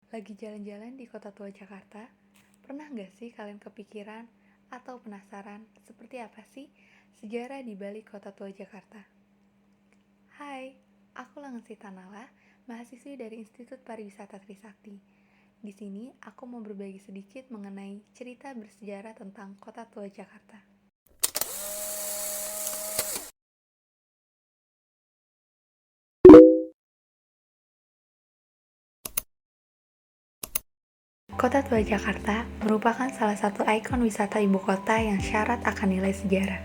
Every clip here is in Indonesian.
Lagi jalan-jalan di kota tua Jakarta, pernah nggak sih kalian kepikiran atau penasaran seperti apa sih sejarah di balik kota tua Jakarta? Hai, aku Langsi Tanala, mahasiswi dari Institut Pariwisata Trisakti. Di sini aku mau berbagi sedikit mengenai cerita bersejarah tentang kota tua Jakarta. Kota tua Jakarta merupakan salah satu ikon wisata ibu kota yang syarat akan nilai sejarah.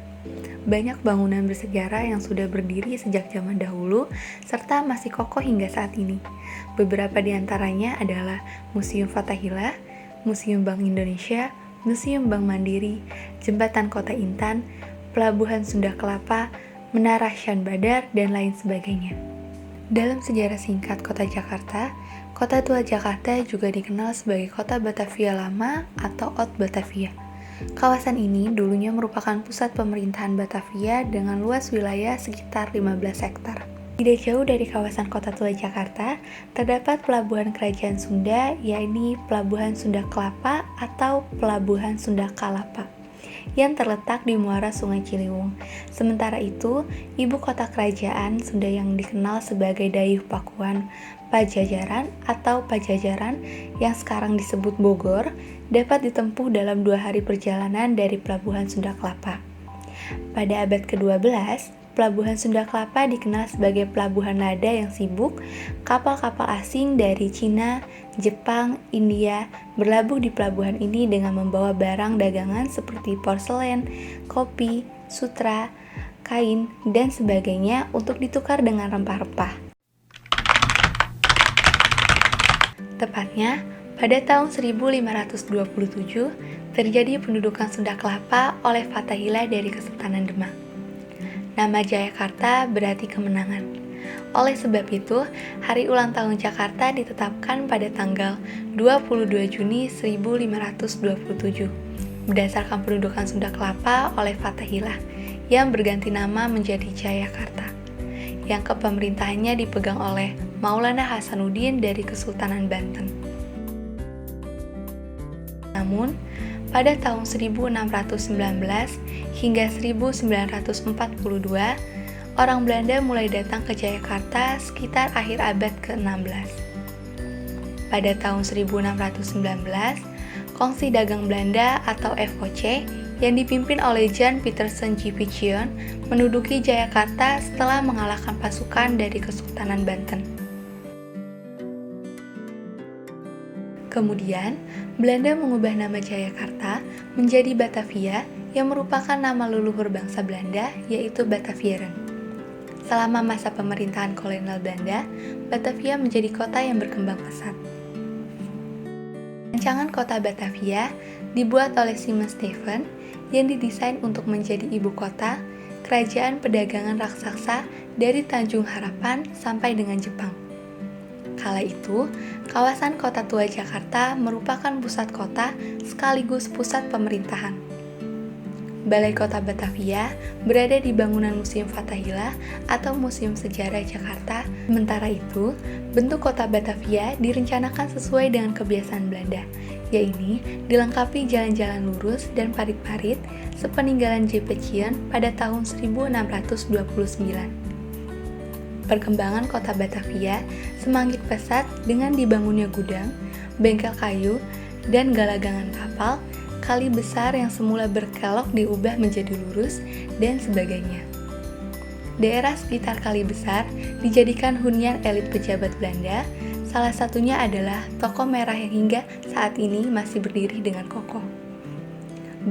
Banyak bangunan bersejarah yang sudah berdiri sejak zaman dahulu serta masih kokoh hingga saat ini. Beberapa di antaranya adalah Museum Fathahillah, Museum Bank Indonesia, Museum Bank Mandiri, Jembatan Kota Intan, Pelabuhan Sunda Kelapa, Menara Shan Badar, dan lain sebagainya. Dalam sejarah singkat kota Jakarta, kota tua Jakarta juga dikenal sebagai kota Batavia Lama atau Old Batavia. Kawasan ini dulunya merupakan pusat pemerintahan Batavia dengan luas wilayah sekitar 15 hektar. Tidak jauh dari kawasan kota tua Jakarta, terdapat pelabuhan kerajaan Sunda, yaitu Pelabuhan Sunda Kelapa atau Pelabuhan Sunda Kalapa, yang terletak di muara Sungai Ciliwung. Sementara itu, ibu kota kerajaan Sunda yang dikenal sebagai Dayuh Pakuan Pajajaran atau Pajajaran yang sekarang disebut Bogor dapat ditempuh dalam 2 hari perjalanan dari Pelabuhan Sunda Kelapa. Pada abad ke-12, Pelabuhan Sunda Kelapa dikenal sebagai pelabuhan lada yang sibuk. Kapal-kapal asing dari Cina, Jepang, India berlabuh di pelabuhan ini dengan membawa barang dagangan seperti porselen, kopi, sutra, kain, dan sebagainya untuk ditukar dengan rempah-rempah. Tepatnya, pada tahun 1527, terjadi pendudukan Sunda Kelapa oleh Fathahillah dari Kesultanan Demak. Nama Jayakarta berarti kemenangan. Oleh sebab itu, hari ulang tahun Jakarta ditetapkan pada tanggal 22 Juni 1527 berdasarkan pendudukan Sunda Kelapa oleh Fathahillah yang berganti nama menjadi Jayakarta, yang kepemerintahannya dipegang oleh Maulana Hasanuddin dari Kesultanan Banten. Namun, pada tahun 1619 hingga 1942, orang Belanda mulai datang ke Jayakarta sekitar akhir abad ke-16. Pada tahun 1619, Kongsi Dagang Belanda atau FOC yang dipimpin oleh Jan Pietersen Giepicjen menduduki Jayakarta setelah mengalahkan pasukan dari Kesultanan Banten. Kemudian, Belanda mengubah nama Jayakarta menjadi Batavia yang merupakan nama leluhur bangsa Belanda, yaitu Batavieren. Selama masa pemerintahan kolonial Belanda, Batavia menjadi kota yang berkembang pesat. Rancangan kota Batavia dibuat oleh Simon Stevens yang didesain untuk menjadi ibu kota kerajaan perdagangan raksasa dari Tanjung Harapan sampai dengan Jepang. Kala itu, kawasan kota tua Jakarta merupakan pusat kota sekaligus pusat pemerintahan. Balai Kota Batavia berada di bangunan Museum Fathahillah atau Museum Sejarah Jakarta. Sementara itu, bentuk kota Batavia direncanakan sesuai dengan kebiasaan Belanda, yaitu dilengkapi jalan-jalan lurus dan parit-parit sepeninggalan Giepicjen pada tahun 1629. Perkembangan kota Batavia semakin pesat dengan dibangunnya gudang, bengkel kayu, dan galagangan kapal, kali besar yang semula berkelok diubah menjadi lurus, dan sebagainya. Daerah sekitar kali besar dijadikan hunian elit pejabat Belanda, salah satunya adalah Toko Merah yang hingga saat ini masih berdiri dengan kokoh.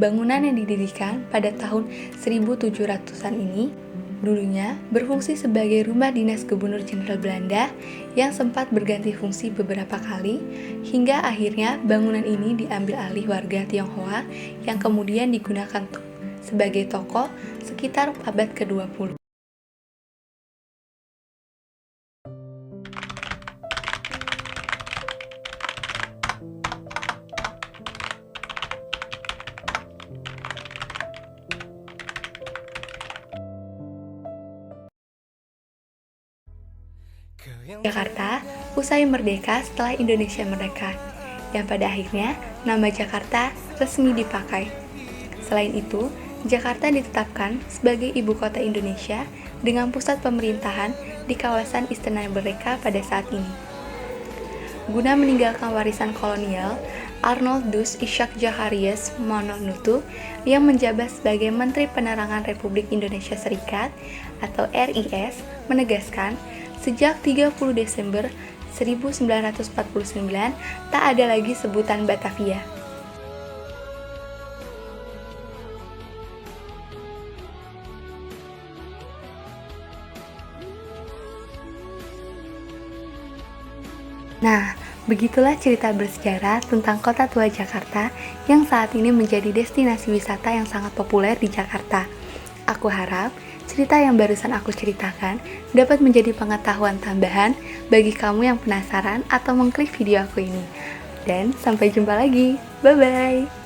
Bangunan yang didirikan pada tahun 1700-an ini dulunya berfungsi sebagai rumah dinas Gubernur Jenderal Belanda yang sempat berganti fungsi beberapa kali, hingga akhirnya bangunan ini diambil alih warga Tionghoa yang kemudian digunakan sebagai toko sekitar abad ke-20. Jakarta usai merdeka setelah Indonesia merdeka, yang pada akhirnya nama Jakarta resmi dipakai. Selain itu, Jakarta ditetapkan sebagai ibu kota Indonesia dengan pusat pemerintahan di kawasan Istana Merdeka pada saat ini. Guna meninggalkan warisan kolonial, Arnold Dus Ishak Zacharias Mononutu yang menjabat sebagai Menteri Penerangan Republik Indonesia Serikat atau RIS menegaskan sejak 30 Desember 1949 tak ada lagi sebutan Batavia. Nah, begitulah cerita bersejarah tentang kota tua Jakarta yang saat ini menjadi destinasi wisata yang sangat populer di Jakarta. Aku harap cerita yang barusan aku ceritakan dapat menjadi pengetahuan tambahan bagi kamu yang penasaran atau mengklik video aku ini. Dan sampai jumpa lagi. Bye-bye!